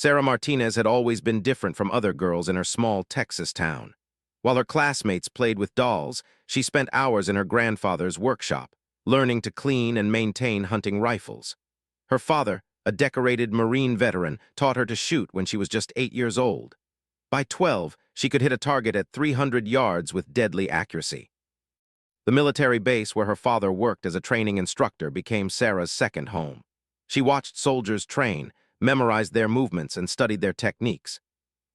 Sarah Martinez had always been different from other girls in her small Texas town. While her classmates played with dolls, she spent hours in her grandfather's workshop, learning to clean and maintain hunting rifles. Her father, a decorated Marine veteran, taught her to shoot when she was just 8 years old. By 12, she could hit a target at 300 yards with deadly accuracy. The military base where her father worked as a training instructor became Sarah's second home. She watched soldiers train, memorized their movements, and studied their techniques.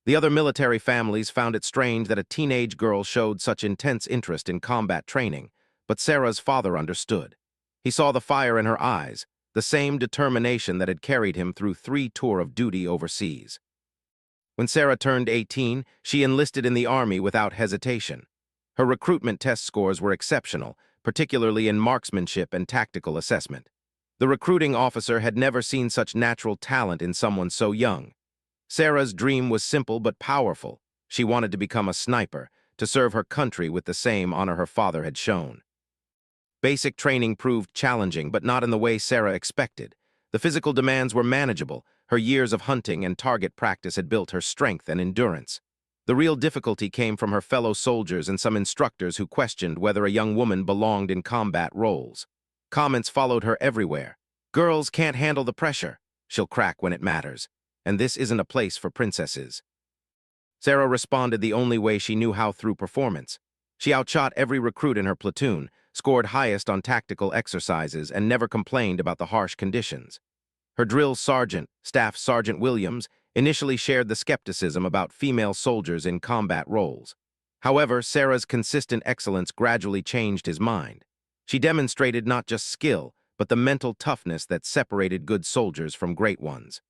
The other military families found it strange that a teenage girl showed such intense interest in combat training, but Sarah's father understood. He saw the fire in her eyes, the same determination that had carried him through 3 tours of duty overseas. When Sarah turned 18, she enlisted in the Army without hesitation. Her recruitment test scores were exceptional, particularly in marksmanship and tactical assessment. The recruiting officer had never seen such natural talent in someone so young. Sarah's dream was simple but powerful. She wanted to become a sniper, to serve her country with the same honor her father had shown. Basic training proved challenging, but not in the way Sarah expected. The physical demands were manageable. Her years of hunting and target practice had built her strength and endurance. The real difficulty came from her fellow soldiers and some instructors who questioned whether a young woman belonged in combat roles. Comments followed her everywhere. "Girls can't handle the pressure. She'll crack when it matters. And this isn't a place for princesses." Sarah responded the only way she knew how, through performance. She outshot every recruit in her platoon, scored highest on tactical exercises, and never complained about the harsh conditions. Her drill sergeant, Staff Sergeant Williams, initially shared the skepticism about female soldiers in combat roles. However, Sarah's consistent excellence gradually changed his mind. She demonstrated not just skill, but the mental toughness that separated good soldiers from great ones.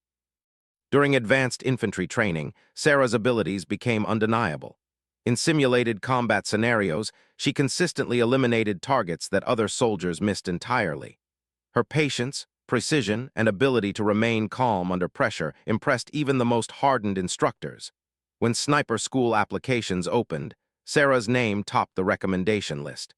During advanced infantry training, Sarah's abilities became undeniable. In simulated combat scenarios, she consistently eliminated targets that other soldiers missed entirely. Her patience, precision, and ability to remain calm under pressure impressed even the most hardened instructors. When sniper school applications opened, Sarah's name topped the recommendation list.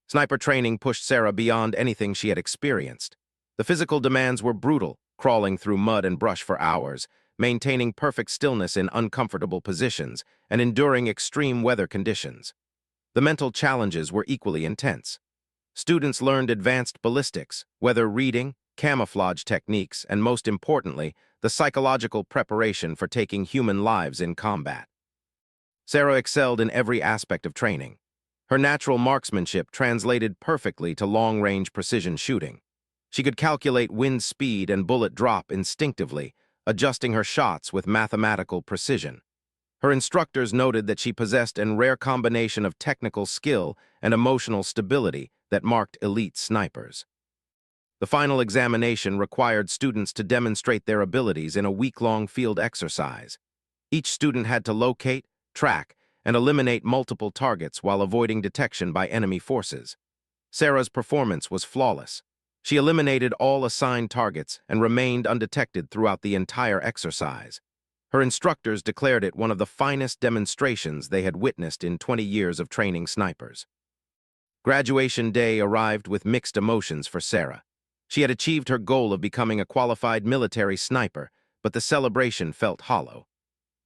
Sniper training pushed Sarah beyond anything she had experienced. The physical demands were brutal, crawling through mud and brush for hours, maintaining perfect stillness in uncomfortable positions, and enduring extreme weather conditions. The mental challenges were equally intense. Students learned advanced ballistics, weather reading, camouflage techniques, and most importantly, the psychological preparation for taking human lives in combat. Sarah excelled in every aspect of training. Her natural marksmanship translated perfectly to long-range precision shooting. She could calculate wind speed and bullet drop instinctively, adjusting her shots with mathematical precision. Her instructors noted that she possessed a rare combination of technical skill and emotional stability that marked elite snipers. The final examination required students to demonstrate their abilities in a week-long field exercise. Each student had to locate, track, and eliminate multiple targets while avoiding detection by enemy forces. Sarah's performance was flawless. She eliminated all assigned targets and remained undetected throughout the entire exercise. Her instructors declared it one of the finest demonstrations they had witnessed in 20 years of training snipers. Graduation day arrived with mixed emotions for Sarah. She had achieved her goal of becoming a qualified military sniper, but the celebration felt hollow.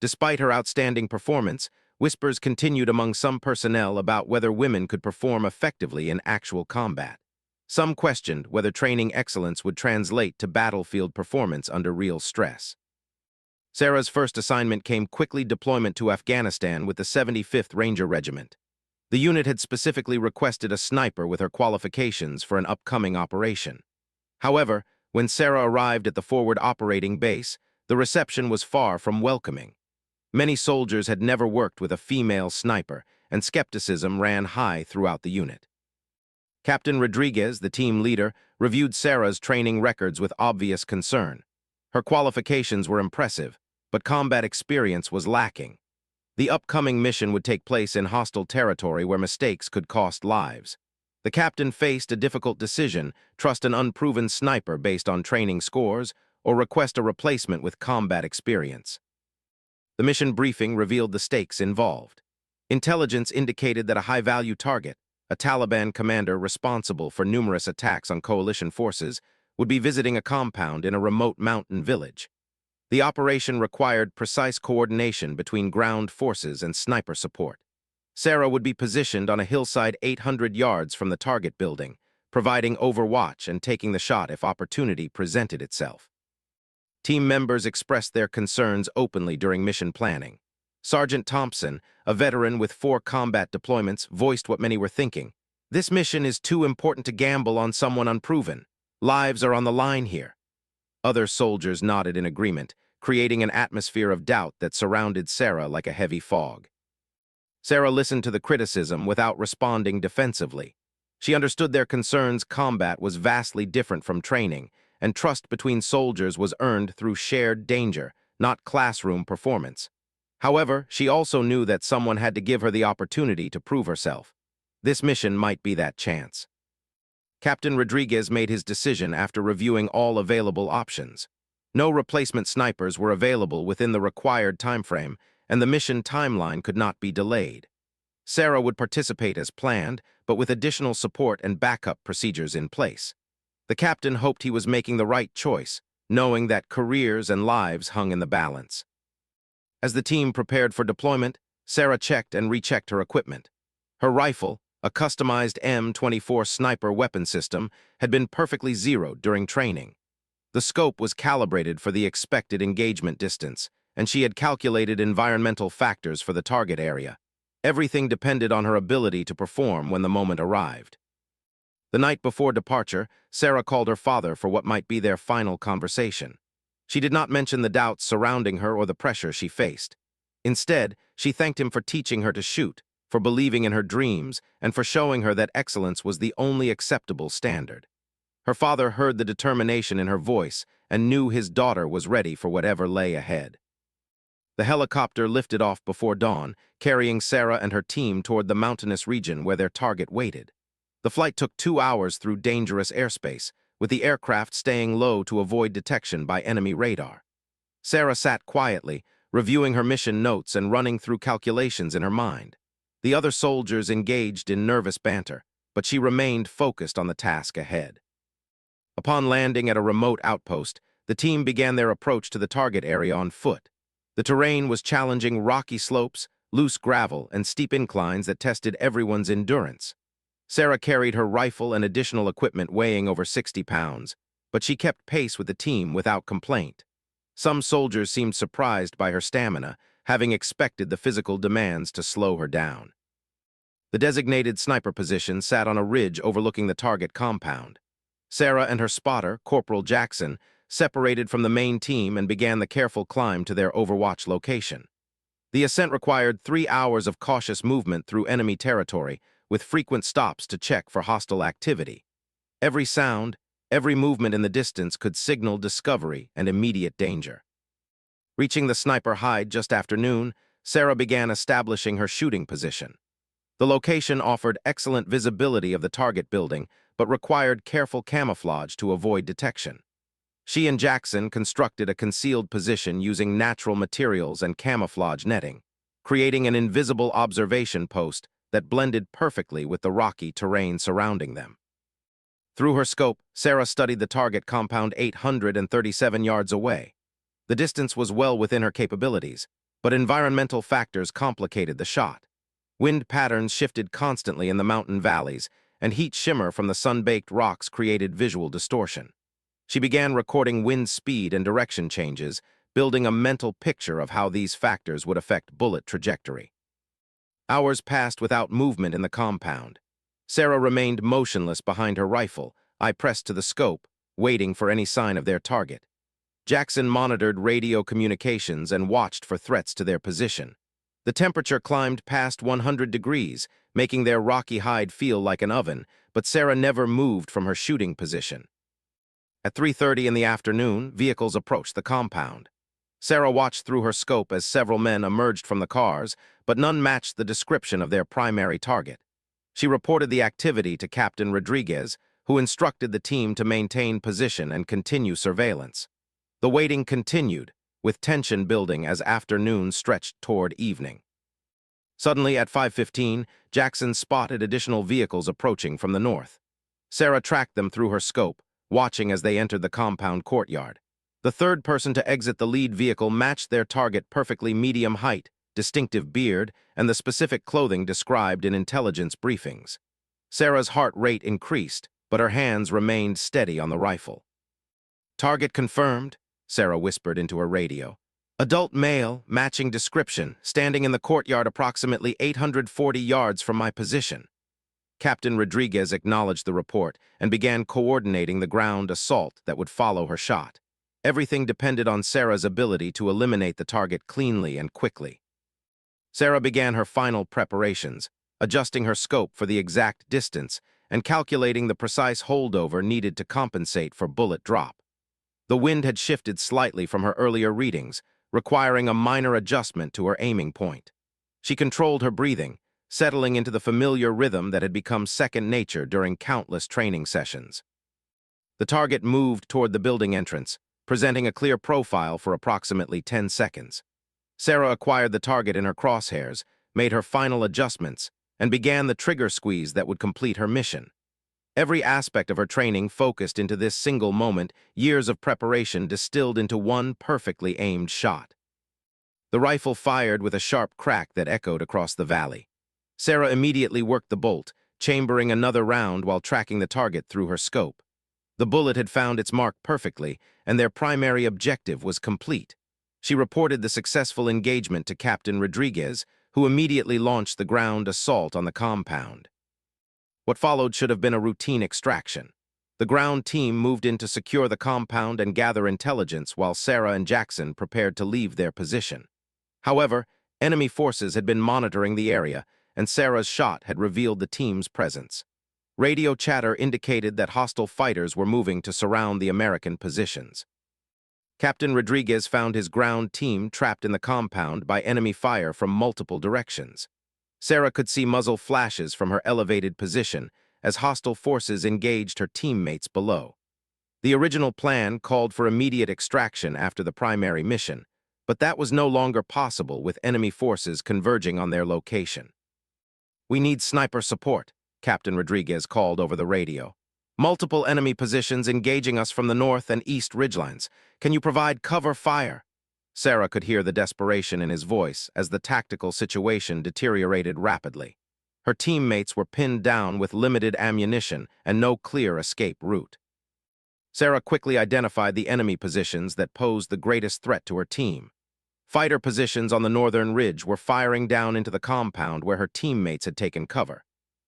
Despite her outstanding performance, whispers continued among some personnel about whether women could perform effectively in actual combat. Some questioned whether training excellence would translate to battlefield performance under real stress. Sarah's first assignment came quickly: deployment to Afghanistan with the 75th Ranger Regiment. The unit had specifically requested a sniper with her qualifications for an upcoming operation. However, when Sarah arrived at the forward operating base, the reception was far from welcoming. Many soldiers had never worked with a female sniper, and skepticism ran high throughout the unit. Captain Rodriguez, the team leader, reviewed Sarah's training records with obvious concern. Her qualifications were impressive, but combat experience was lacking. The upcoming mission would take place in hostile territory where mistakes could cost lives. The captain faced a difficult decision: trust an unproven sniper based on training scores, or request a replacement with combat experience. The mission briefing revealed the stakes involved. Intelligence indicated that a high-value target, a Taliban commander responsible for numerous attacks on coalition forces, would be visiting a compound in a remote mountain village. The operation required precise coordination between ground forces and sniper support. Sarah would be positioned on a hillside 800 yards from the target building, providing overwatch and taking the shot if opportunity presented itself. Team members expressed their concerns openly during mission planning. Sergeant Thompson, a veteran with 4 combat deployments, voiced what many were thinking. This mission is too important to gamble on someone unproven. Lives are on the line here. Other soldiers nodded in agreement, creating an atmosphere of doubt that surrounded Sarah like a heavy fog. Sarah listened to the criticism without responding defensively. She understood their concerns. Combat was vastly different from training, and trust between soldiers was earned through shared danger, not classroom performance. However, she also knew that someone had to give her the opportunity to prove herself. This mission might be that chance. Captain Rodriguez made his decision after reviewing all available options. No replacement snipers were available within the required timeframe, and the mission timeline could not be delayed. Sarah would participate as planned, but with additional support and backup procedures in place. The captain hoped he was making the right choice, knowing that careers and lives hung in the balance. As the team prepared for deployment, Sarah checked and rechecked her equipment. Her rifle, a customized M24 sniper weapon system, had been perfectly zeroed during training. The scope was calibrated for the expected engagement distance, and she had calculated environmental factors for the target area. Everything depended on her ability to perform when the moment arrived. The night before departure, Sarah called her father for what might be their final conversation. She did not mention the doubts surrounding her or the pressure she faced. Instead, she thanked him for teaching her to shoot, for believing in her dreams, and for showing her that excellence was the only acceptable standard. Her father heard the determination in her voice and knew his daughter was ready for whatever lay ahead. The helicopter lifted off before dawn, carrying Sarah and her team toward the mountainous region where their target waited. The flight took 2 hours through dangerous airspace, with the aircraft staying low to avoid detection by enemy radar. Sarah sat quietly, reviewing her mission notes and running through calculations in her mind. The other soldiers engaged in nervous banter, but she remained focused on the task ahead. Upon landing at a remote outpost, the team began their approach to the target area on foot. The terrain was challenging: rocky slopes, loose gravel, and steep inclines that tested everyone's endurance. Sarah carried her rifle and additional equipment weighing over 60 pounds, but she kept pace with the team without complaint. Some soldiers seemed surprised by her stamina, having expected the physical demands to slow her down. The designated sniper position sat on a ridge overlooking the target compound. Sarah and her spotter, Corporal Jackson, separated from the main team and began the careful climb to their overwatch location. The ascent required 3 hours of cautious movement through enemy territory, with frequent stops to check for hostile activity. Every sound, every movement in the distance could signal discovery and immediate danger. Reaching the sniper hide just after noon, Sarah began establishing her shooting position. The location offered excellent visibility of the target building, but required careful camouflage to avoid detection. She and Jackson constructed a concealed position using natural materials and camouflage netting, creating an invisible observation post that blended perfectly with the rocky terrain surrounding them. Through her scope, Sarah studied the target compound 837 yards away. The distance was well within her capabilities, but environmental factors complicated the shot. Wind patterns shifted constantly in the mountain valleys, and heat shimmer from the sun-baked rocks created visual distortion. She began recording wind speed and direction changes, building a mental picture of how these factors would affect bullet trajectory. Hours passed without movement in the compound. Sarah remained motionless behind her rifle, eye pressed to the scope, waiting for any sign of their target. Jackson monitored radio communications and watched for threats to their position. The temperature climbed past 100 degrees, making their rocky hide feel like an oven, but Sarah never moved from her shooting position. At 3:30 in the afternoon, vehicles approached the compound. Sarah watched through her scope as several men emerged from the cars, but none matched the description of their primary target. She reported the activity to Captain Rodriguez, who instructed the team to maintain position and continue surveillance. The waiting continued, with tension building as afternoon stretched toward evening. Suddenly, at 5:15, Jackson spotted additional vehicles approaching from the north. Sarah tracked them through her scope, watching as they entered the compound courtyard. The third person to exit the lead vehicle matched their target perfectly: medium height, distinctive beard, and the specific clothing described in intelligence briefings. Sarah's heart rate increased, but her hands remained steady on the rifle. "Target confirmed," Sarah whispered into her radio. "Adult male, matching description, standing in the courtyard approximately 840 yards from my position." Captain Rodriguez acknowledged the report and began coordinating the ground assault that would follow her shot. Everything depended on Sarah's ability to eliminate the target cleanly and quickly. Sarah began her final preparations, adjusting her scope for the exact distance and calculating the precise holdover needed to compensate for bullet drop. The wind had shifted slightly from her earlier readings, requiring a minor adjustment to her aiming point. She controlled her breathing, settling into the familiar rhythm that had become second nature during countless training sessions. The target moved toward the building entrance, presenting a clear profile for approximately 10 seconds. Sarah acquired the target in her crosshairs, made her final adjustments, and began the trigger squeeze that would complete her mission. Every aspect of her training focused into this single moment, years of preparation distilled into one perfectly aimed shot. The rifle fired with a sharp crack that echoed across the valley. Sarah immediately worked the bolt, chambering another round while tracking the target through her scope. The bullet had found its mark perfectly, and their primary objective was complete. She reported the successful engagement to Captain Rodriguez, who immediately launched the ground assault on the compound. What followed should have been a routine extraction. The ground team moved in to secure the compound and gather intelligence while Sarah and Jackson prepared to leave their position. However, enemy forces had been monitoring the area, and Sarah's shot had revealed the team's presence. Radio chatter indicated that hostile fighters were moving to surround the American positions. Captain Rodriguez found his ground team trapped in the compound by enemy fire from multiple directions. Sarah could see muzzle flashes from her elevated position as hostile forces engaged her teammates below. The original plan called for immediate extraction after the primary mission, but that was no longer possible with enemy forces converging on their location. "We need sniper support," Captain Rodriguez called over the radio. "Multiple enemy positions engaging us from the north and east ridgelines. Can you provide cover fire?" Sarah could hear the desperation in his voice as the tactical situation deteriorated rapidly. Her teammates were pinned down with limited ammunition and no clear escape route. Sarah quickly identified the enemy positions that posed the greatest threat to her team. Fighter positions on the northern ridge were firing down into the compound where her teammates had taken cover.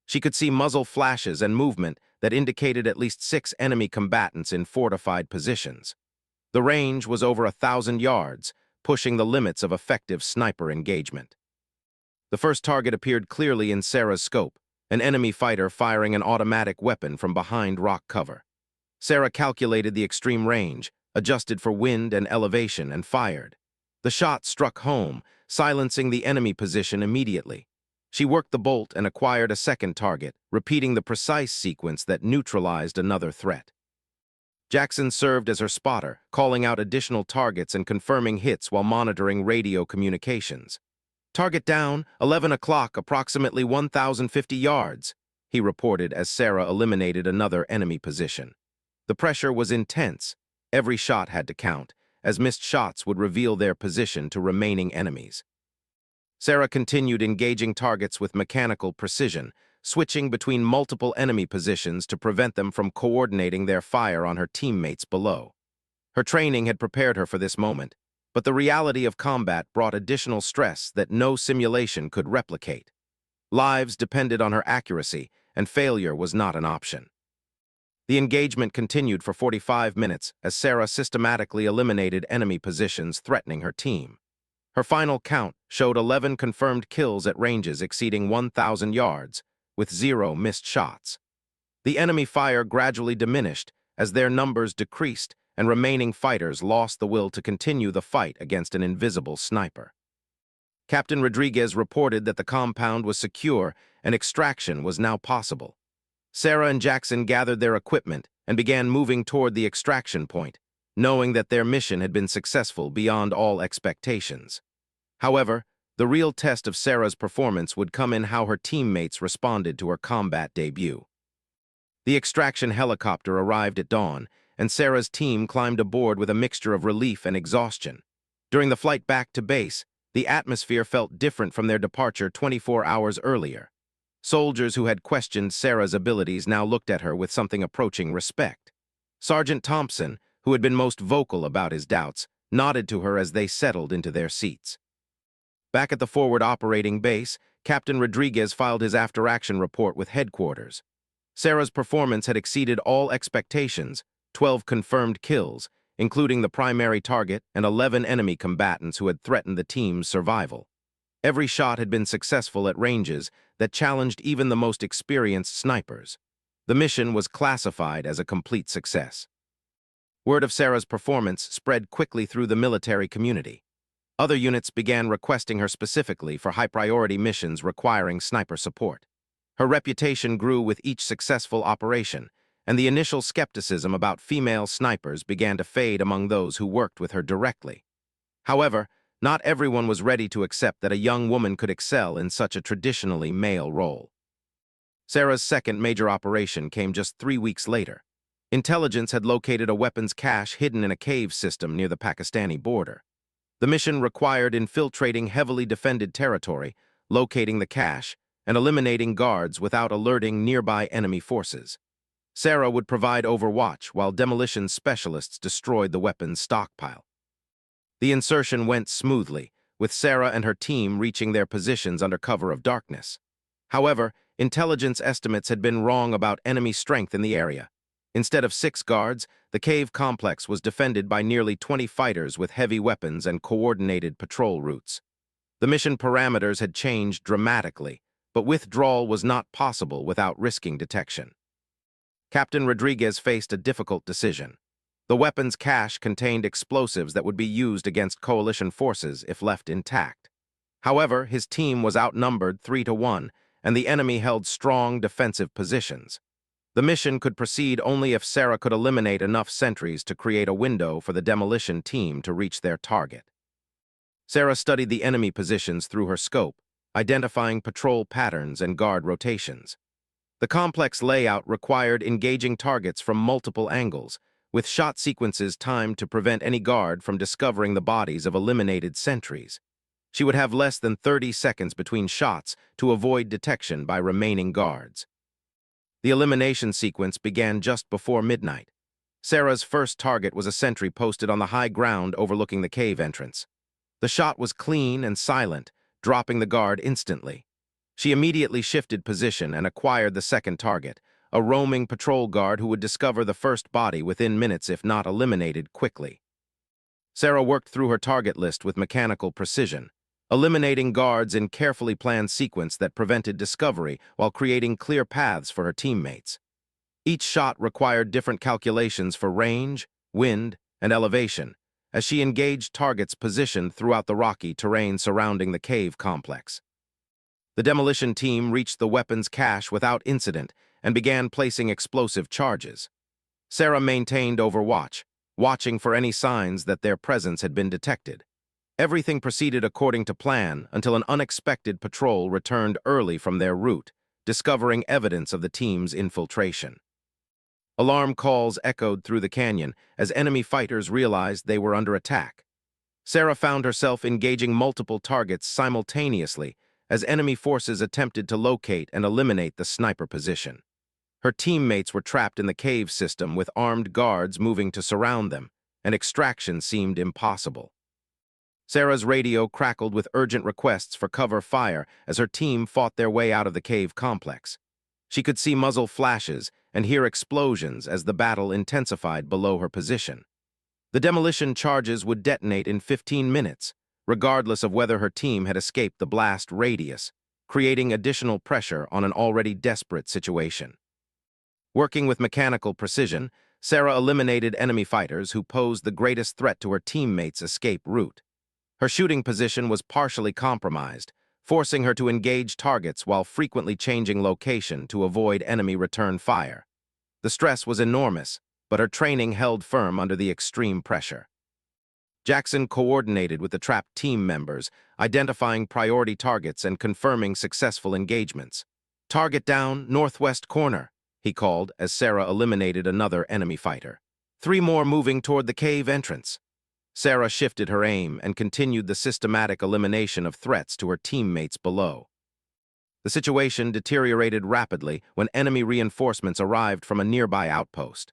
She could see muzzle flashes and movement that indicated at least 6 enemy combatants in fortified positions. The range was over 1,000 yards, pushing the limits of effective sniper engagement. The first target appeared clearly in Sarah's scope, an enemy fighter firing an automatic weapon from behind rock cover. Sarah calculated the extreme range, adjusted for wind and elevation, and fired. The shot struck home, silencing the enemy position immediately. She worked the bolt and acquired a second target, repeating the precise sequence that neutralized another threat. Jackson served as her spotter, calling out additional targets and confirming hits while monitoring radio communications. "Target down, 11 o'clock, approximately 1,050 yards, he reported as Sarah eliminated another enemy position. The pressure was intense. Every shot had to count, as missed shots would reveal their position to remaining enemies. Sarah continued engaging targets with mechanical precision, switching between multiple enemy positions to prevent them from coordinating their fire on her teammates below. Her training had prepared her for this moment, but the reality of combat brought additional stress that no simulation could replicate. Lives depended on her accuracy, and failure was not an option. The engagement continued for 45 minutes as Sarah systematically eliminated enemy positions threatening her team. Her final count showed 11 confirmed kills at ranges exceeding 1,000 yards, with 0 missed shots. The enemy fire gradually diminished as their numbers decreased and remaining fighters lost the will to continue the fight against an invisible sniper. Captain Rodriguez reported that the compound was secure and extraction was now possible. Sarah and Jackson gathered their equipment and began moving toward the extraction point, knowing that their mission had been successful beyond all expectations. However, the real test of Sarah's performance would come in how her teammates responded to her combat debut. The extraction helicopter arrived at dawn, and Sarah's team climbed aboard with a mixture of relief and exhaustion. During the flight back to base, the atmosphere felt different from their departure 24 hours earlier. Soldiers who had questioned Sarah's abilities now looked at her with something approaching respect. Sergeant Thompson, who had been most vocal about his doubts, nodded to her as they settled into their seats. Back at the forward operating base, Captain Rodriguez filed his after-action report with headquarters. Sarah's performance had exceeded all expectations, 12 confirmed kills, including the primary target and 11 enemy combatants who had threatened the team's survival. Every shot had been successful at ranges that challenged even the most experienced snipers. The mission was classified as a complete success. Word of Sarah's performance spread quickly through the military community. Other units began requesting her specifically for high-priority missions requiring sniper support. Her reputation grew with each successful operation, and the initial skepticism about female snipers began to fade among those who worked with her directly. However, not everyone was ready to accept that a young woman could excel in such a traditionally male role. Sarah's second major operation came just 3 weeks later. Intelligence had located a weapons cache hidden in a cave system near the Pakistani border. The mission required infiltrating heavily defended territory, locating the cache, and eliminating guards without alerting nearby enemy forces. Sarah would provide overwatch while demolition specialists destroyed the weapons stockpile. The insertion went smoothly, with Sarah and her team reaching their positions under cover of darkness. However, intelligence estimates had been wrong about enemy strength in the area. Instead of 6 guards, the cave complex was defended by nearly 20 fighters with heavy weapons and coordinated patrol routes. The mission parameters had changed dramatically, but withdrawal was not possible without risking detection. Captain Rodriguez faced a difficult decision. The weapons cache contained explosives that would be used against coalition forces if left intact. However, his team was outnumbered 3-1, and the enemy held strong defensive positions. The mission could proceed only if Sarah could eliminate enough sentries to create a window for the demolition team to reach their target. Sarah studied the enemy positions through her scope, identifying patrol patterns and guard rotations. The complex layout required engaging targets from multiple angles, with shot sequences timed to prevent any guard from discovering the bodies of eliminated sentries. She would have less than 30 seconds between shots to avoid detection by remaining guards. The elimination sequence began just before midnight. Sarah's first target was a sentry posted on the high ground overlooking the cave entrance. The shot was clean and silent, dropping the guard instantly. She immediately shifted position and acquired the second target, a roaming patrol guard who would discover the first body within minutes if not eliminated quickly. Sarah worked through her target list with mechanical precision, eliminating guards in carefully planned sequence that prevented discovery while creating clear paths for her teammates. Each shot required different calculations for range, wind, and elevation, as she engaged targets positioned throughout the rocky terrain surrounding the cave complex. The demolition team reached the weapons cache without incident and began placing explosive charges. Sarah maintained overwatch, watching for any signs that their presence had been detected. Everything proceeded according to plan until an unexpected patrol returned early from their route, discovering evidence of the team's infiltration. Alarm calls echoed through the canyon as enemy fighters realized they were under attack. Sarah found herself engaging multiple targets simultaneously as enemy forces attempted to locate and eliminate the sniper position. Her teammates were trapped in the cave system with armed guards moving to surround them, and extraction seemed impossible. Sarah's radio crackled with urgent requests for cover fire as her team fought their way out of the cave complex. She could see muzzle flashes and hear explosions as the battle intensified below her position. The demolition charges would detonate in 15 minutes, regardless of whether her team had escaped the blast radius, creating additional pressure on an already desperate situation. Working with mechanical precision, Sarah eliminated enemy fighters who posed the greatest threat to her teammates' escape route. Her shooting position was partially compromised, forcing her to engage targets while frequently changing location to avoid enemy return fire. The stress was enormous, but her training held firm under the extreme pressure. Jackson coordinated with the trapped team members, identifying priority targets and confirming successful engagements. "Target down, northwest corner," he called as Sarah eliminated another enemy fighter. Three more moving toward the cave entrance. Sarah shifted her aim and continued the systematic elimination of threats to her teammates below. The situation deteriorated rapidly when enemy reinforcements arrived from a nearby outpost.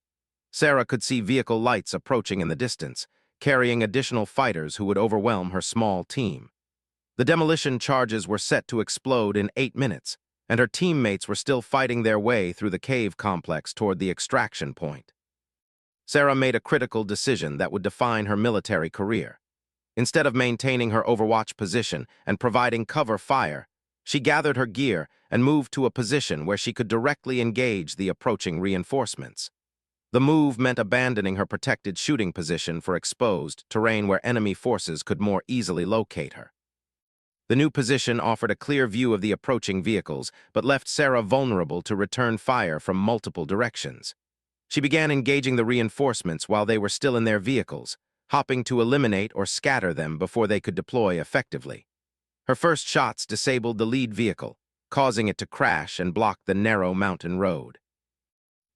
Sarah could see vehicle lights approaching in the distance, carrying additional fighters who would overwhelm her small team. The demolition charges were set to explode in 8 minutes, and her teammates were still fighting their way through the cave complex toward the extraction point. Sarah made a critical decision that would define her military career. Instead of maintaining her overwatch position and providing cover fire, she gathered her gear and moved to a position where she could directly engage the approaching reinforcements. The move meant abandoning her protected shooting position for exposed terrain where enemy forces could more easily locate her. The new position offered a clear view of the approaching vehicles, but left Sarah vulnerable to return fire from multiple directions. She began engaging the reinforcements while they were still in their vehicles, hopping to eliminate or scatter them before they could deploy effectively. Her first shots disabled the lead vehicle, causing it to crash and block the narrow mountain road.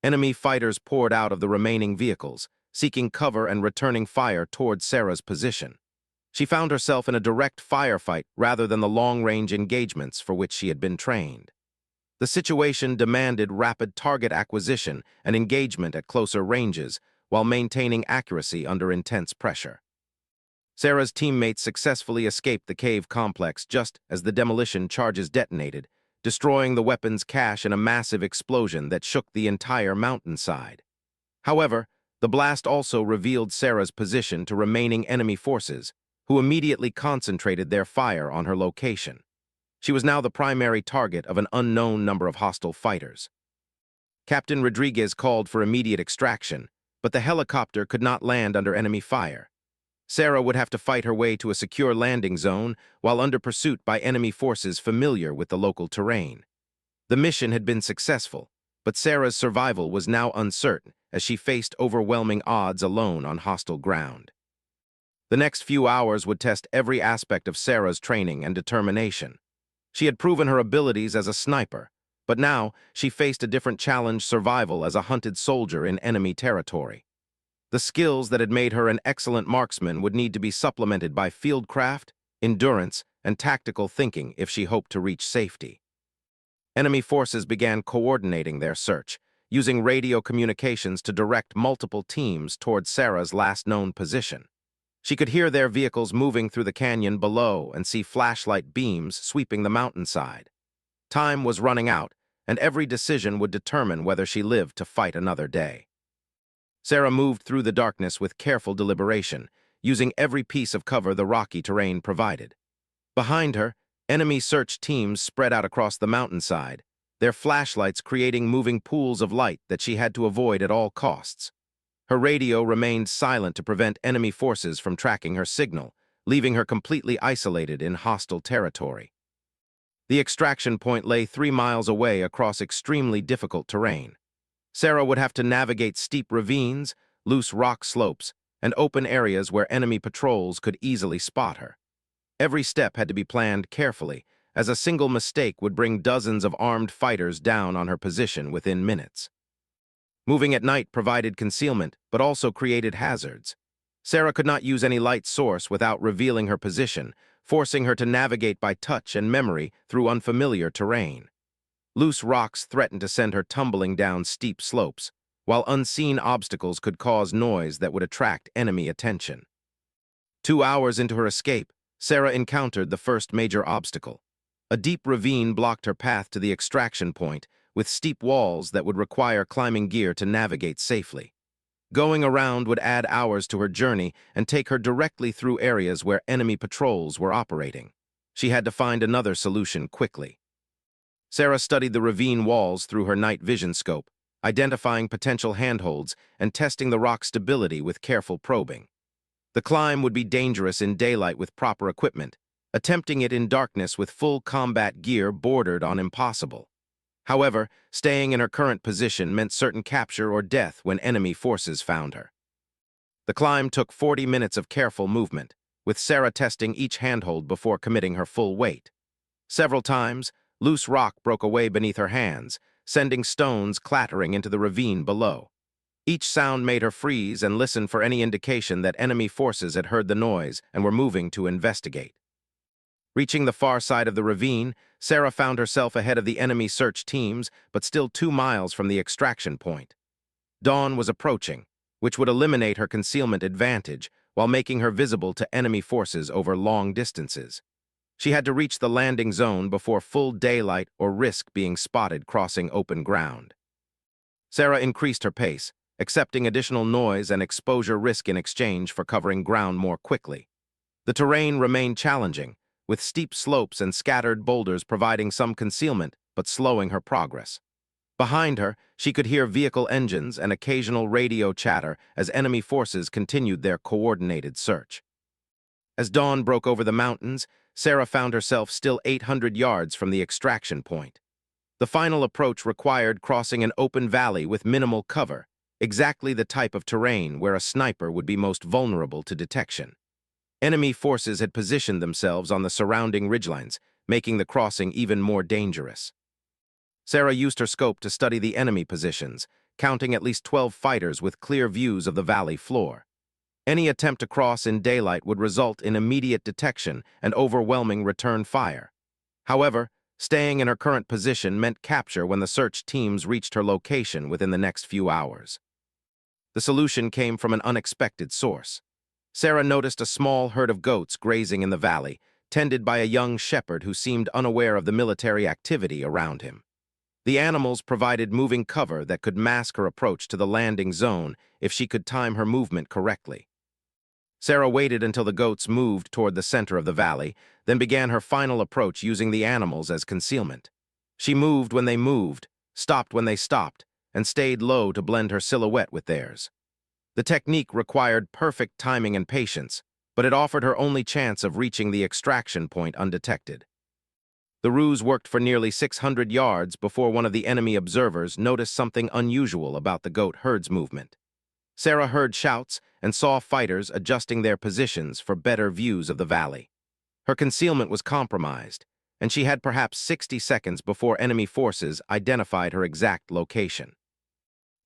Enemy fighters poured out of the remaining vehicles, seeking cover and returning fire toward Sarah's position. She found herself in a direct firefight rather than the long-range engagements for which she had been trained. The situation demanded rapid target acquisition and engagement at closer ranges while maintaining accuracy under intense pressure. Sarah's teammates successfully escaped the cave complex just as the demolition charges detonated, destroying the weapon's cache in a massive explosion that shook the entire mountainside. However, the blast also revealed Sarah's position to remaining enemy forces, who immediately concentrated their fire on her location. She was now the primary target of an unknown number of hostile fighters. Captain Rodriguez called for immediate extraction, but the helicopter could not land under enemy fire. Sarah would have to fight her way to a secure landing zone while under pursuit by enemy forces familiar with the local terrain. The mission had been successful, but Sarah's survival was now uncertain as she faced overwhelming odds alone on hostile ground. The next few hours would test every aspect of Sarah's training and determination. She had proven her abilities as a sniper, but now she faced a different challenge: survival as a hunted soldier in enemy territory. The skills that had made her an excellent marksman would need to be supplemented by fieldcraft, endurance, and tactical thinking if she hoped to reach safety. Enemy forces began coordinating their search, using radio communications to direct multiple teams towards Sarah's last known position. She could hear their vehicles moving through the canyon below and see flashlight beams sweeping the mountainside. Time was running out, and every decision would determine whether she lived to fight another day. Sarah moved through the darkness with careful deliberation, using every piece of cover the rocky terrain provided. Behind her, enemy search teams spread out across the mountainside, their flashlights creating moving pools of light that she had to avoid at all costs. Her radio remained silent to prevent enemy forces from tracking her signal, leaving her completely isolated in hostile territory. The extraction point lay 3 miles away across extremely difficult terrain. Sarah would have to navigate steep ravines, loose rock slopes, and open areas where enemy patrols could easily spot her. Every step had to be planned carefully, as a single mistake would bring dozens of armed fighters down on her position within minutes. Moving at night provided concealment, but also created hazards. Sarah could not use any light source without revealing her position, forcing her to navigate by touch and memory through unfamiliar terrain. Loose rocks threatened to send her tumbling down steep slopes, while unseen obstacles could cause noise that would attract enemy attention. 2 hours into her escape, Sarah encountered the first major obstacle. A deep ravine blocked her path to the extraction point, with steep walls that would require climbing gear to navigate safely. Going around would add hours to her journey and take her directly through areas where enemy patrols were operating. She had to find another solution quickly. Sarah studied the ravine walls through her night vision scope, identifying potential handholds and testing the rock stability with careful probing. The climb would be dangerous in daylight with proper equipment. Attempting it in darkness with full combat gear bordered on impossible. However, staying in her current position meant certain capture or death when enemy forces found her. The climb took 40 minutes of careful movement, with Sarah testing each handhold before committing her full weight. Several times, loose rock broke away beneath her hands, sending stones clattering into the ravine below. Each sound made her freeze and listen for any indication that enemy forces had heard the noise and were moving to investigate. Reaching the far side of the ravine, Sarah found herself ahead of the enemy search teams, but still 2 miles from the extraction point. Dawn was approaching, which would eliminate her concealment advantage while making her visible to enemy forces over long distances. She had to reach the landing zone before full daylight or risk being spotted crossing open ground. Sarah increased her pace, accepting additional noise and exposure risk in exchange for covering ground more quickly. The terrain remained challenging, with steep slopes and scattered boulders providing some concealment but slowing her progress. Behind her, she could hear vehicle engines and occasional radio chatter as enemy forces continued their coordinated search. As dawn broke over the mountains, Sarah found herself still 800 yards from the extraction point. The final approach required crossing an open valley with minimal cover, exactly the type of terrain where a sniper would be most vulnerable to detection. Enemy forces had positioned themselves on the surrounding ridgelines, making the crossing even more dangerous. Sarah used her scope to study the enemy positions, counting at least 12 fighters with clear views of the valley floor. Any attempt to cross in daylight would result in immediate detection and overwhelming return fire. However, staying in her current position meant capture when the search teams reached her location within the next few hours. The solution came from an unexpected source. Sarah noticed a small herd of goats grazing in the valley, tended by a young shepherd who seemed unaware of the military activity around him. The animals provided moving cover that could mask her approach to the landing zone if she could time her movement correctly. Sarah waited until the goats moved toward the center of the valley, then began her final approach using the animals as concealment. She moved when they moved, stopped when they stopped, and stayed low to blend her silhouette with theirs. The technique required perfect timing and patience, but it offered her only chance of reaching the extraction point undetected. The ruse worked for nearly 600 yards before one of the enemy observers noticed something unusual about the goat herd's movement. Sarah heard shouts and saw fighters adjusting their positions for better views of the valley. Her concealment was compromised, and she had perhaps 60 seconds before enemy forces identified her exact location.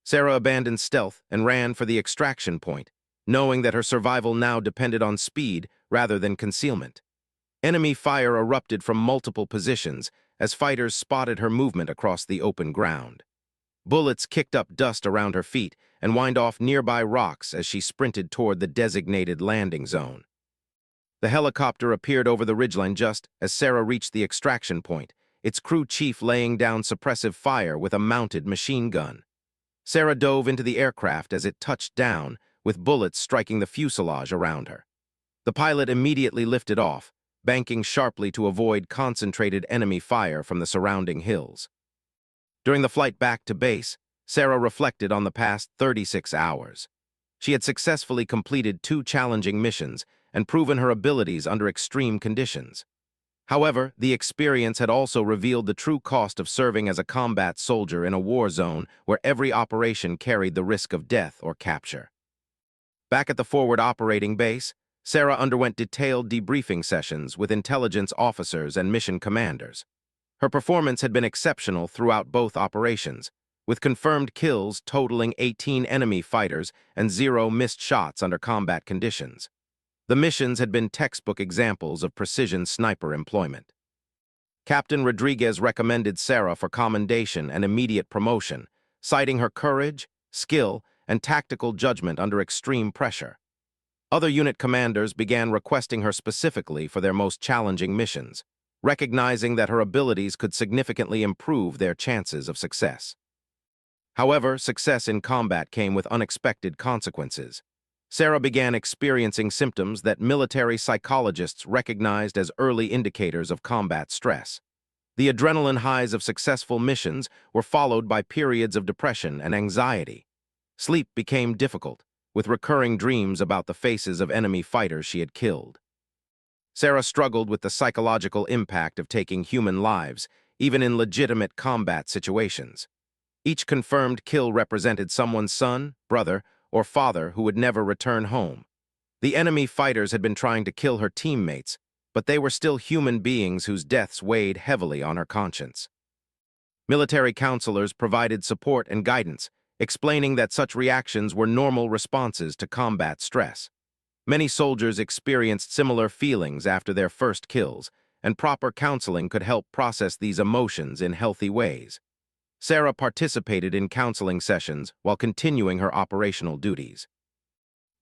Sarah abandoned stealth and ran for the extraction point, knowing that her survival now depended on speed rather than concealment. Enemy fire erupted from multiple positions as fighters spotted her movement across the open ground. Bullets kicked up dust around her feet and whined off nearby rocks as she sprinted toward the designated landing zone. The helicopter appeared over the ridgeline just as Sarah reached the extraction point, its crew chief laying down suppressive fire with a mounted machine gun. Sarah dove into the aircraft as it touched down, with bullets striking the fuselage around her. The pilot immediately lifted off, banking sharply to avoid concentrated enemy fire from the surrounding hills. During the flight back to base, Sarah reflected on the past 36 hours. She had successfully completed 2 challenging missions and proven her abilities under extreme conditions. However, the experience had also revealed the true cost of serving as a combat soldier in a war zone where every operation carried the risk of death or capture. Back at the forward operating base, Sarah underwent detailed debriefing sessions with intelligence officers and mission commanders. Her performance had been exceptional throughout both operations, with confirmed kills totaling 18 enemy fighters and 0 missed shots under combat conditions. The missions had been textbook examples of precision sniper employment. Captain Rodriguez recommended Sarah for commendation and immediate promotion, citing her courage, skill, and tactical judgment under extreme pressure. Other unit commanders began requesting her specifically for their most challenging missions, recognizing that her abilities could significantly improve their chances of success. However, success in combat came with unexpected consequences. Sarah began experiencing symptoms that military psychologists recognized as early indicators of combat stress. The adrenaline highs of successful missions were followed by periods of depression and anxiety. Sleep became difficult, with recurring dreams about the faces of enemy fighters she had killed. Sarah struggled with the psychological impact of taking human lives, even in legitimate combat situations. Each confirmed kill represented someone's son, brother, or father who would never return home. The enemy fighters had been trying to kill her teammates, but they were still human beings whose deaths weighed heavily on her conscience. Military counselors provided support and guidance, explaining that such reactions were normal responses to combat stress. Many soldiers experienced similar feelings after their first kills, and proper counseling could help process these emotions in healthy ways. Sarah participated in counseling sessions while continuing her operational duties.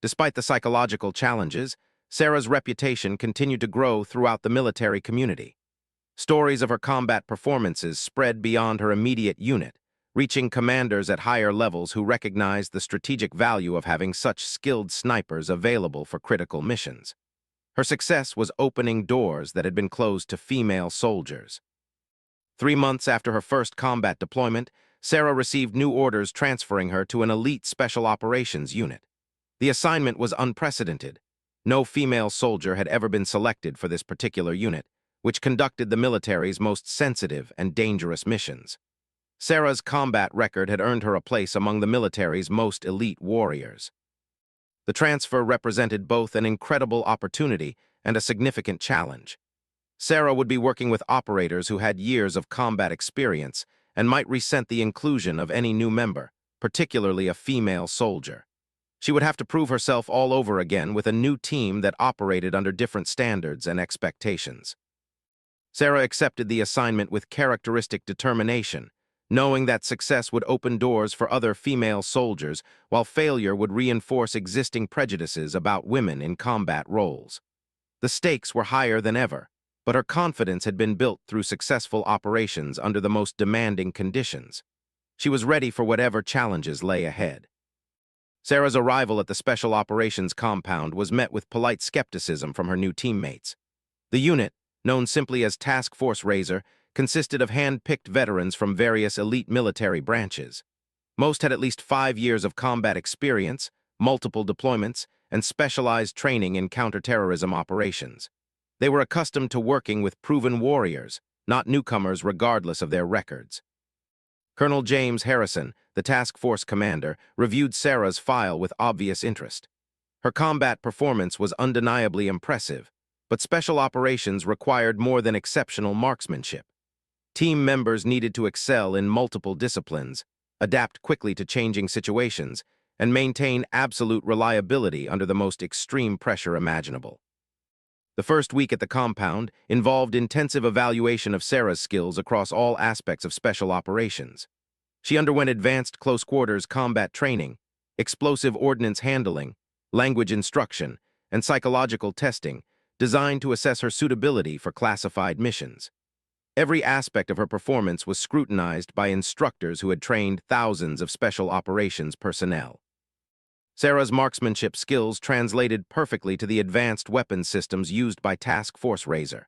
Despite the psychological challenges, Sarah's reputation continued to grow throughout the military community. Stories of her combat performances spread beyond her immediate unit, reaching commanders at higher levels who recognized the strategic value of having such skilled snipers available for critical missions. Her success was opening doors that had been closed to female soldiers. 3 months after her first combat deployment, Sarah received new orders transferring her to an elite special operations unit. The assignment was unprecedented. No female soldier had ever been selected for this particular unit, which conducted the military's most sensitive and dangerous missions. Sarah's combat record had earned her a place among the military's most elite warriors. The transfer represented both an incredible opportunity and a significant challenge. Sarah would be working with operators who had years of combat experience and might resent the inclusion of any new member, particularly a female soldier. She would have to prove herself all over again with a new team that operated under different standards and expectations. Sarah accepted the assignment with characteristic determination, knowing that success would open doors for other female soldiers, while failure would reinforce existing prejudices about women in combat roles. The stakes were higher than ever, but her confidence had been built through successful operations under the most demanding conditions. She was ready for whatever challenges lay ahead. Sarah's arrival at the Special Operations Compound was met with polite skepticism from her new teammates. The unit, known simply as Task Force Razor, consisted of hand-picked veterans from various elite military branches. Most had at least 5 years of combat experience, multiple deployments, and specialized training in counterterrorism operations. They were accustomed to working with proven warriors, not newcomers regardless of their records. Colonel James Harrison, the task force commander, reviewed Sarah's file with obvious interest. Her combat performance was undeniably impressive, but special operations required more than exceptional marksmanship. Team members needed to excel in multiple disciplines, adapt quickly to changing situations, and maintain absolute reliability under the most extreme pressure imaginable. The first week at the compound involved intensive evaluation of Sarah's skills across all aspects of special operations. She underwent advanced close-quarters combat training, explosive ordnance handling, language instruction, and psychological testing, designed to assess her suitability for classified missions. Every aspect of her performance was scrutinized by instructors who had trained thousands of special operations personnel. Sarah's marksmanship skills translated perfectly to the advanced weapons systems used by Task Force Razor.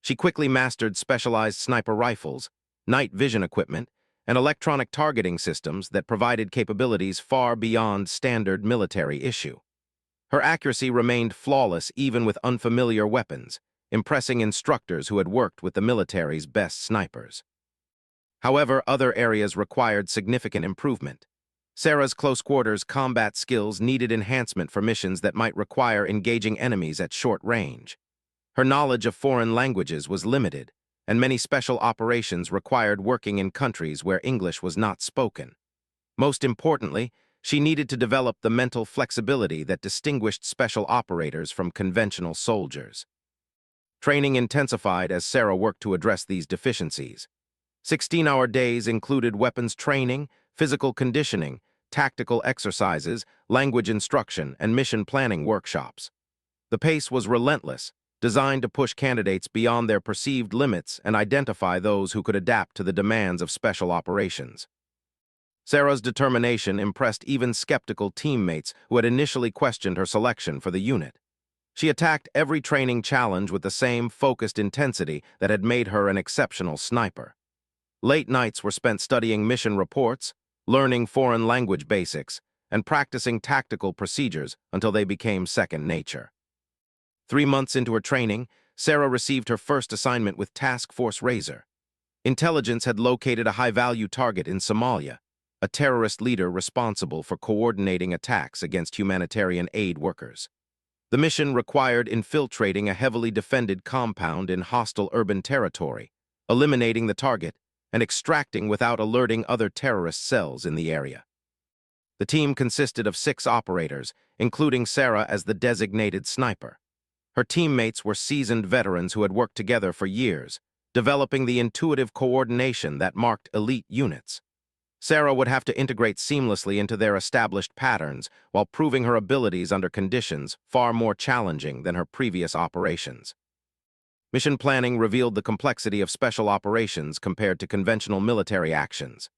She quickly mastered specialized sniper rifles, night vision equipment, and electronic targeting systems that provided capabilities far beyond standard military issue. Her accuracy remained flawless even with unfamiliar weapons, impressing instructors who had worked with the military's best snipers. However, other areas required significant improvement. Sarah's close-quarters combat skills needed enhancement for missions that might require engaging enemies at short range. Her knowledge of foreign languages was limited, and many special operations required working in countries where English was not spoken. Most importantly, she needed to develop the mental flexibility that distinguished special operators from conventional soldiers. Training intensified as Sarah worked to address these deficiencies. 16-hour days included weapons training, physical conditioning, tactical exercises, language instruction, and mission planning workshops. The pace was relentless, designed to push candidates beyond their perceived limits and identify those who could adapt to the demands of special operations. Sarah's determination impressed even skeptical teammates who had initially questioned her selection for the unit. She attacked every training challenge with the same focused intensity that had made her an exceptional sniper. Late nights were spent studying mission reports, learning foreign language basics, and practicing tactical procedures until they became second nature. 3 months into her training, Sarah received her first assignment with Task Force Razor. Intelligence had located a high-value target in Somalia, a terrorist leader responsible for coordinating attacks against humanitarian aid workers. The mission required infiltrating a heavily defended compound in hostile urban territory, eliminating the target, and extracting without alerting other terrorist cells in the area. The team consisted of 6 operators, including Sarah as the designated sniper. Her teammates were seasoned veterans who had worked together for years, developing the intuitive coordination that marked elite units. Sarah would have to integrate seamlessly into their established patterns while proving her abilities under conditions far more challenging than her previous operations. Mission planning revealed the complexity of special operations compared to conventional military actions.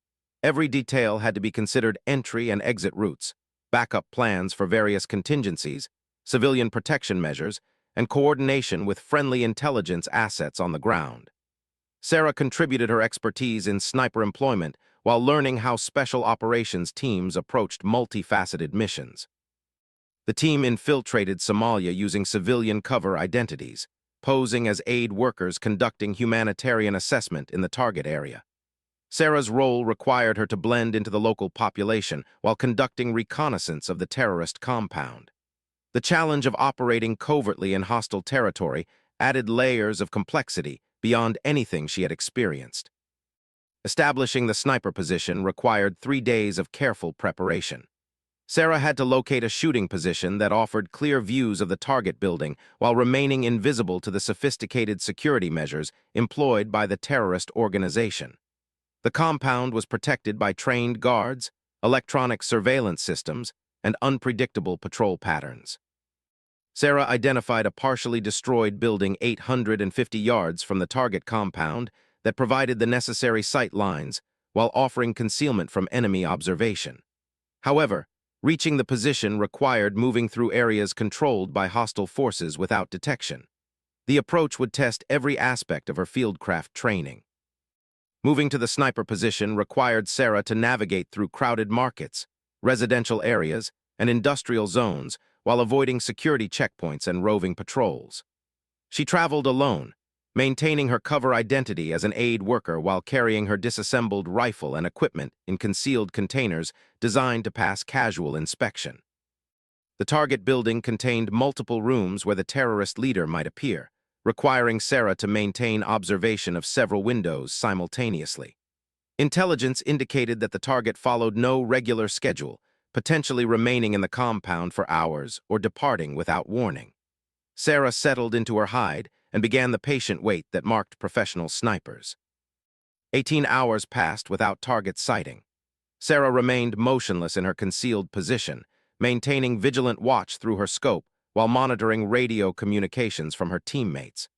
Every detail had to be considered: entry and exit routes, backup plans for various contingencies, civilian protection measures, and coordination with friendly intelligence assets on the ground. Sarah contributed her expertise in sniper employment while learning how special operations teams approached multifaceted missions. The team infiltrated Somalia using civilian cover identities, posing as aid workers conducting humanitarian assessment in the target area. Sarah's role required her to blend into the local population while conducting reconnaissance of the terrorist compound. The challenge of operating covertly in hostile territory added layers of complexity beyond anything she had experienced. Establishing the sniper position required 3 days of careful preparation. Sarah had to locate a shooting position that offered clear views of the target building while remaining invisible to the sophisticated security measures employed by the terrorist organization. The compound was protected by trained guards, electronic surveillance systems, and unpredictable patrol patterns. Sarah identified a partially destroyed building 850 yards from the target compound that provided the necessary sight lines while offering concealment from enemy observation. However, reaching the position required moving through areas controlled by hostile forces without detection. The approach would test every aspect of her fieldcraft training. Moving to the sniper position required Sarah to navigate through crowded markets, residential areas, and industrial zones while avoiding security checkpoints and roving patrols. She traveled alone, maintaining her cover identity as an aid worker while carrying her disassembled rifle and equipment in concealed containers designed to pass casual inspection. The target building contained multiple rooms where the terrorist leader might appear, requiring Sarah to maintain observation of several windows simultaneously. Intelligence indicated that the target followed no regular schedule, potentially remaining in the compound for hours or departing without warning. Sarah settled into her hide and began the patient wait that marked professional snipers. 18 hours passed without target sighting. Sarah remained motionless in her concealed position, maintaining vigilant watch through her scope while monitoring radio communications from her teammates.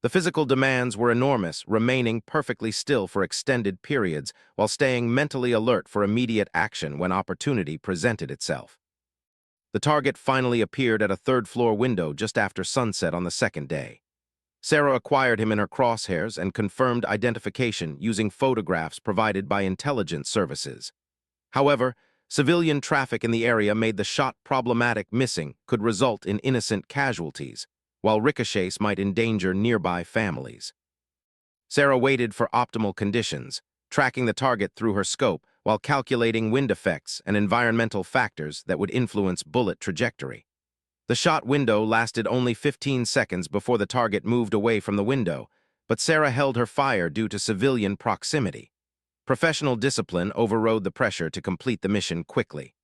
The physical demands were enormous, remaining perfectly still for extended periods while staying mentally alert for immediate action when opportunity presented itself. The target finally appeared at a third-floor window just after sunset on the second day. Sarah acquired him in her crosshairs and confirmed identification using photographs provided by intelligence services. However, civilian traffic in the area made the shot problematic. Missing could result in innocent casualties, while ricochets might endanger nearby families. Sarah waited for optimal conditions, tracking the target through her scope while calculating wind effects and environmental factors that would influence bullet trajectory. The shot window lasted only 15 seconds before the target moved away from the window, but Sarah held her fire due to civilian proximity. Professional discipline overrode the pressure to complete the mission quickly.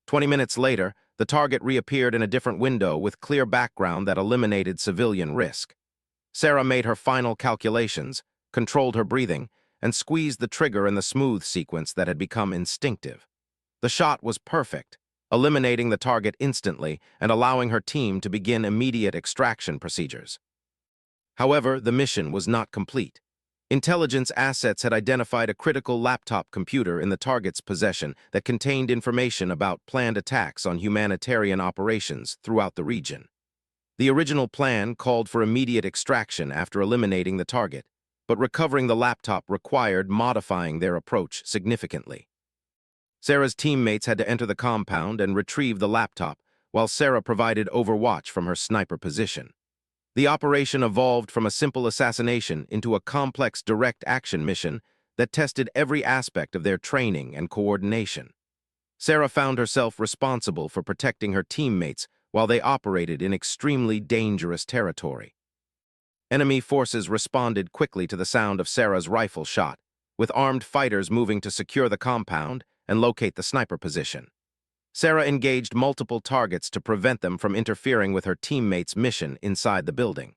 20 minutes later, the target reappeared in a different window with clear background that eliminated civilian risk. Sarah made her final calculations, controlled her breathing, and squeezed the trigger in the smooth sequence that had become instinctive. The shot was perfect, eliminating the target instantly and allowing her team to begin immediate extraction procedures. However, the mission was not complete. Intelligence assets had identified a critical laptop computer in the target's possession that contained information about planned attacks on humanitarian operations throughout the region. The original plan called for immediate extraction after eliminating the target, but recovering the laptop required modifying their approach significantly. Sarah's teammates had to enter the compound and retrieve the laptop, while Sarah provided overwatch from her sniper position. The operation evolved from a simple assassination into a complex direct action mission that tested every aspect of their training and coordination. Sarah found herself responsible for protecting her teammates while they operated in extremely dangerous territory. Enemy forces responded quickly to the sound of Sarah's rifle shot, with armed fighters moving to secure the compound and locate the sniper position. Sarah engaged multiple targets to prevent them from interfering with her teammates' mission inside the building.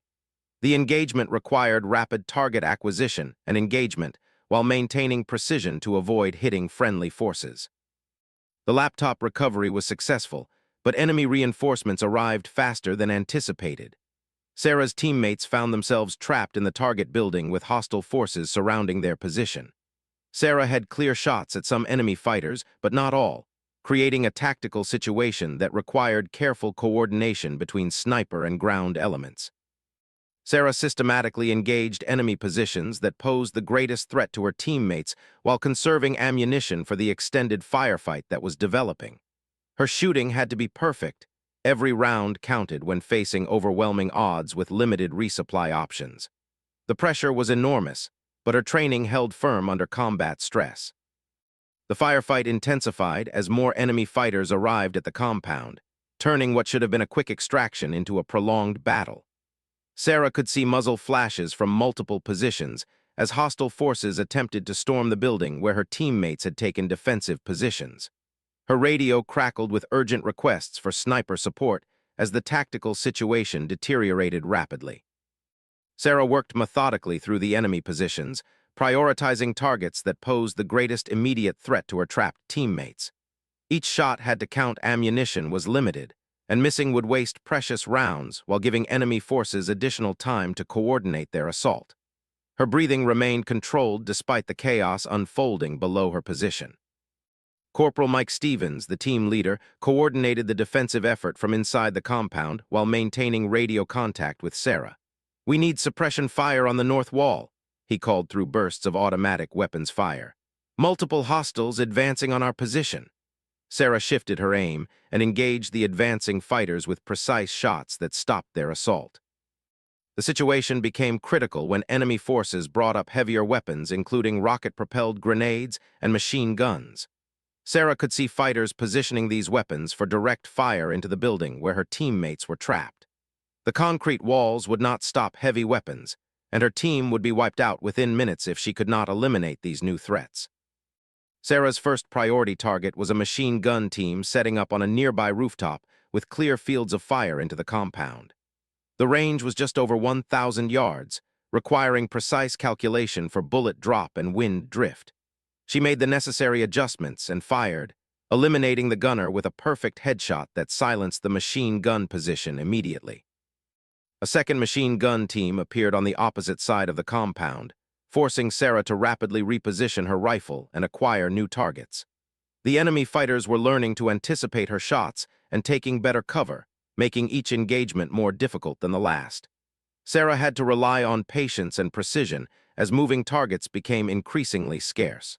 The engagement required rapid target acquisition and engagement while maintaining precision to avoid hitting friendly forces. The laptop recovery was successful, but enemy reinforcements arrived faster than anticipated. Sarah's teammates found themselves trapped in the target building with hostile forces surrounding their position. Sarah had clear shots at some enemy fighters, but not all, creating a tactical situation that required careful coordination between sniper and ground elements. Sarah systematically engaged enemy positions that posed the greatest threat to her teammates while conserving ammunition for the extended firefight that was developing. Her shooting had to be perfect. Every round counted when facing overwhelming odds with limited resupply options. The pressure was enormous, but her training held firm under combat stress. The firefight intensified as more enemy fighters arrived at the compound, turning what should have been a quick extraction into a prolonged battle. Sarah could see muzzle flashes from multiple positions as hostile forces attempted to storm the building where her teammates had taken defensive positions. Her radio crackled with urgent requests for sniper support as the tactical situation deteriorated rapidly. Sarah worked methodically through the enemy positions, prioritizing targets that posed the greatest immediate threat to her trapped teammates. Each shot had to count. Ammunition was limited, and missing would waste precious rounds while giving enemy forces additional time to coordinate their assault. Her breathing remained controlled despite the chaos unfolding below her position. Corporal Mike Stevens, the team leader, coordinated the defensive effort from inside the compound while maintaining radio contact with Sarah. "We need suppression fire on the north wall," he called through bursts of automatic weapons fire. "Multiple hostiles advancing on our position." Sarah shifted her aim and engaged the advancing fighters with precise shots that stopped their assault. The situation became critical when enemy forces brought up heavier weapons, including rocket-propelled grenades and machine guns. Sarah could see fighters positioning these weapons for direct fire into the building where her teammates were trapped. The concrete walls would not stop heavy weapons, and her team would be wiped out within minutes if she could not eliminate these new threats. Sarah's first priority target was a machine gun team setting up on a nearby rooftop with clear fields of fire into the compound. The range was just over 1,000 yards, requiring precise calculation for bullet drop and wind drift. She made the necessary adjustments and fired, eliminating the gunner with a perfect headshot that silenced the machine gun position immediately. A second machine gun team appeared on the opposite side of the compound, forcing Sarah to rapidly reposition her rifle and acquire new targets. The enemy fighters were learning to anticipate her shots and taking better cover, making each engagement more difficult than the last. Sarah had to rely on patience and precision as moving targets became increasingly scarce.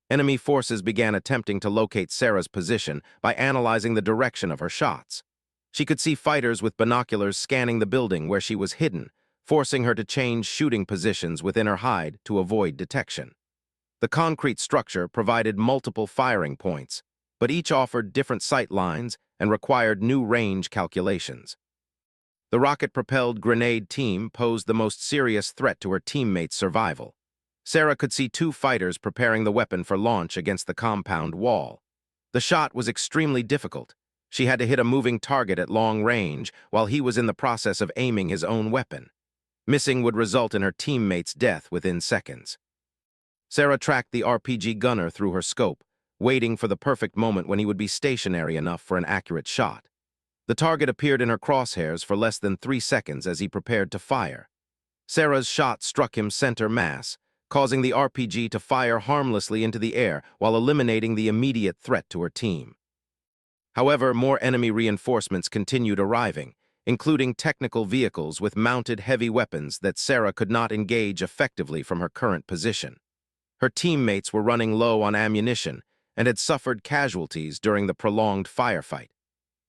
Enemy forces began attempting to locate Sarah's position by analyzing the direction of her shots. She could see fighters with binoculars scanning the building where she was hidden, forcing her to change shooting positions within her hide to avoid detection. The concrete structure provided multiple firing points, but each offered different sight lines and required new range calculations. The rocket-propelled grenade team posed the most serious threat to her teammates' survival. Sarah could see two fighters preparing the weapon for launch against the compound wall. The shot was extremely difficult. She had to hit a moving target at long range while he was in the process of aiming his own weapon. Missing would result in her teammate's death within seconds. Sarah tracked the RPG gunner through her scope, waiting for the perfect moment when he would be stationary enough for an accurate shot. The target appeared in her crosshairs for less than 3 seconds as he prepared to fire. Sarah's shot struck him center mass, causing the RPG to fire harmlessly into the air while eliminating the immediate threat to her team. However, more enemy reinforcements continued arriving, including technical vehicles with mounted heavy weapons that Sarah could not engage effectively from her current position. Her teammates were running low on ammunition and had suffered casualties during the prolonged firefight.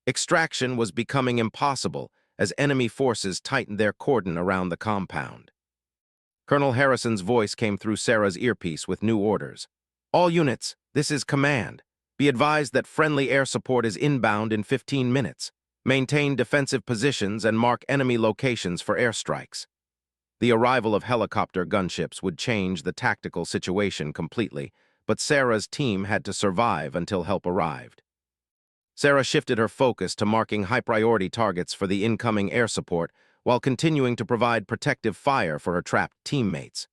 Extraction was becoming impossible as enemy forces tightened their cordon around the compound. Colonel Harrison's voice came through Sarah's earpiece with new orders. "All units, this is command. Be advised that friendly air support is inbound in 15 minutes. Maintain defensive positions and mark enemy locations for airstrikes." The arrival of helicopter gunships would change the tactical situation completely, but Sarah's team had to survive until help arrived. Sarah shifted her focus to marking high-priority targets for the incoming air support while continuing to provide protective fire for her trapped teammates.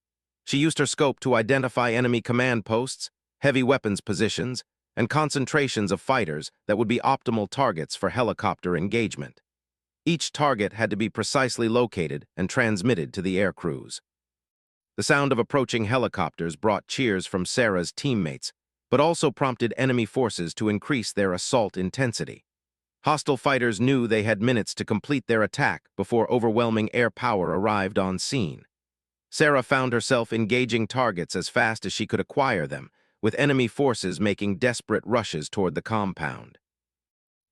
She used her scope to identify enemy command posts, heavy weapons positions, and concentrations of fighters that would be optimal targets for helicopter engagement. Each target had to be precisely located and transmitted to the air crews. The sound of approaching helicopters brought cheers from Sarah's teammates, but also prompted enemy forces to increase their assault intensity. Hostile fighters knew they had minutes to complete their attack before overwhelming air power arrived on scene. Sarah found herself engaging targets as fast as she could acquire them, with enemy forces making desperate rushes toward the compound.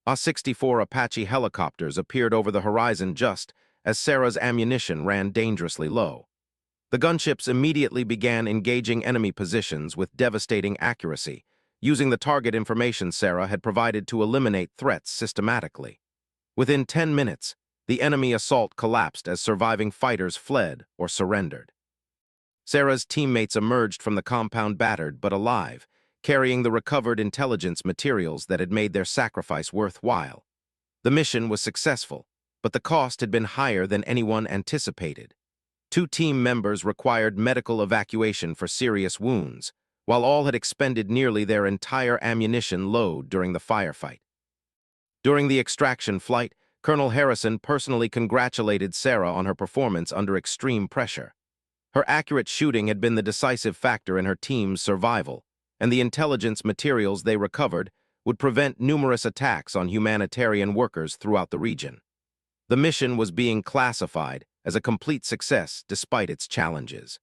A-64 Apache helicopters appeared over the horizon just as Sarah's ammunition ran dangerously low. The gunships immediately began engaging enemy positions with devastating accuracy, using the target information Sarah had provided to eliminate threats systematically. Within 10 minutes, the enemy assault collapsed as surviving fighters fled or surrendered. Sarah's teammates emerged from the compound battered but alive, carrying the recovered intelligence materials that had made their sacrifice worthwhile. The mission was successful, but the cost had been higher than anyone anticipated. 2 team members required medical evacuation for serious wounds, while all had expended nearly their entire ammunition load during the firefight. During the extraction flight, Colonel Harrison personally congratulated Sarah on her performance under extreme pressure. Her accurate shooting had been the decisive factor in her team's survival, and the intelligence materials they recovered would prevent numerous attacks on humanitarian workers throughout the region. The mission was being classified as a complete success despite its challenges.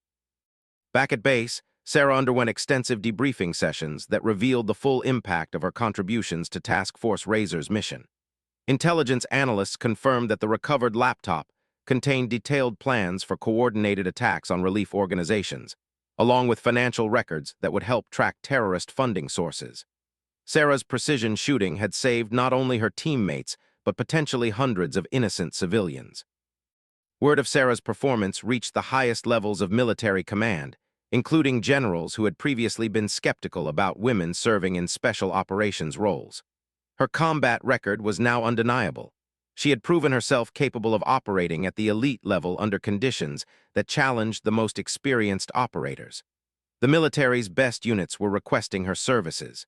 Back at base, Sarah underwent extensive debriefing sessions that revealed the full impact of her contributions to Task Force Razor's mission. Intelligence analysts confirmed that the recovered laptop contained detailed plans for coordinated attacks on relief organizations, along with financial records that would help track terrorist funding sources. Sarah's precision shooting had saved not only her teammates, but potentially hundreds of innocent civilians. Word of Sarah's performance reached the highest levels of military command, including generals who had previously been skeptical about women serving in special operations roles. Her combat record was now undeniable. She had proven herself capable of operating at the elite level under conditions that challenged the most experienced operators. The military's best units were requesting her services.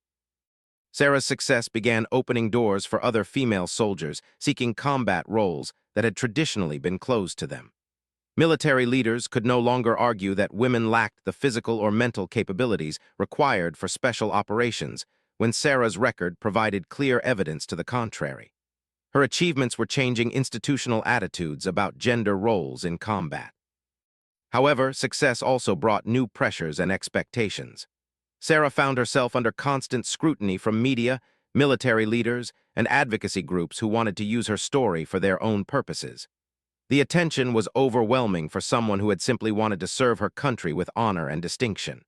Sarah's success began opening doors for other female soldiers seeking combat roles that had traditionally been closed to them. Military leaders could no longer argue that women lacked the physical or mental capabilities required for special operations when Sarah's record provided clear evidence to the contrary. Her achievements were changing institutional attitudes about gender roles in combat. However, success also brought new pressures and expectations. Sarah found herself under constant scrutiny from media, military leaders, and advocacy groups who wanted to use her story for their own purposes. The attention was overwhelming for someone who had simply wanted to serve her country with honor and distinction.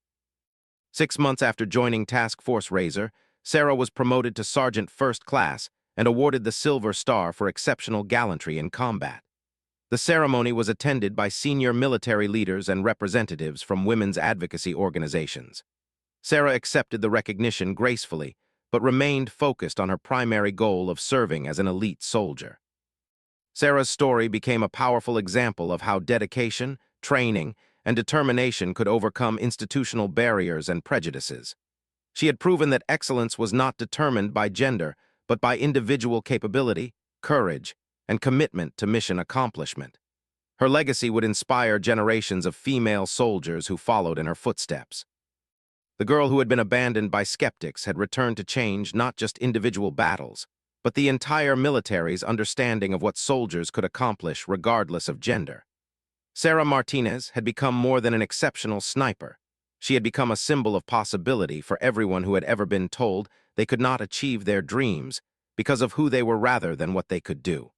6 months after joining Task Force Razor, Sarah was promoted to Sergeant First Class and awarded the Silver Star for exceptional gallantry in combat. The ceremony was attended by senior military leaders and representatives from women's advocacy organizations. Sarah accepted the recognition gracefully, but remained focused on her primary goal of serving as an elite soldier. Sarah's story became a powerful example of how dedication, training, and determination could overcome institutional barriers and prejudices. She had proven that excellence was not determined by gender, but by individual capability, courage, and commitment to mission accomplishment. Her legacy would inspire generations of female soldiers who followed in her footsteps. The girl who had been abandoned by skeptics had returned to change not just individual battles, but the entire military's understanding of what soldiers could accomplish regardless of gender. Sarah Martinez had become more than an exceptional sniper. She had become a symbol of possibility for everyone who had ever been told they could not achieve their dreams because of who they were rather than what they could do.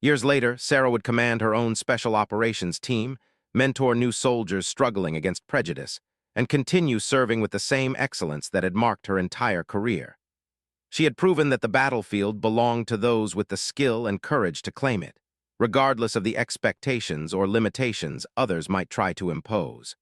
Years later, Sarah would command her own special operations team, mentor new soldiers struggling against prejudice, and continue serving with the same excellence that had marked her entire career. She had proven that the battlefield belonged to those with the skill and courage to claim it, regardless of the expectations or limitations others might try to impose.